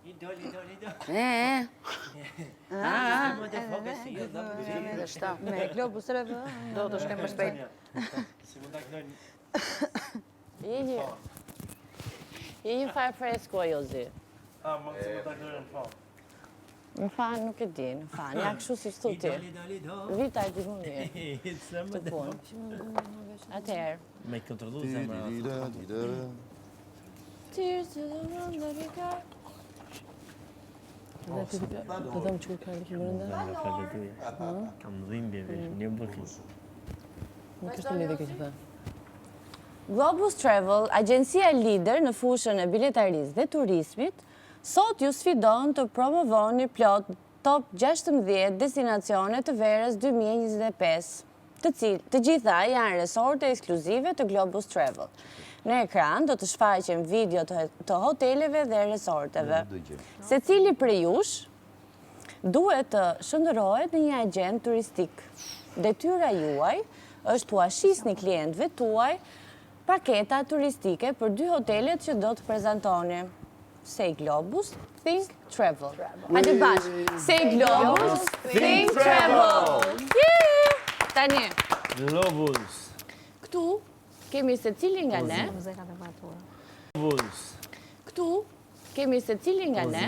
Me globus rëvë, do të shkojmë më shpejt. Je një farë fresko, Jozi. Më fanë, nuk e di, në fanë. Ja, kështu si shtu ti. Vita e ti më mirë. Të punë. Atëherë. Me kontrolu zemra. Tears to the one that we got. Po dhëmë që kërë në mërënda? Kam dhimbje, një bëki. Nuk është të lidhe këtë të. Globus Travel, agjencia lider në fushën e biletarisë dhe turizmit, sot ju sfidon të promovoni plot top 16 destinacione të verës 2025, të gjitha janë resorte ekskluzive të Globus Travel. Në ekran do të shfaqem video të hoteleve dhe resorteve. Se cili prej jush duhet të shëndërohet në një agent turistik. Detyra juaj është të ashisni klientëve tuaj paketa turistike për 2 hotelet që do të prezentoni. Say Globus, think travel. Hajde bashkë. Say Globus, think travel. Tani. Globus. Këtu kemi se cili nga ne. Globus. Këtu kemi se cili nga ne.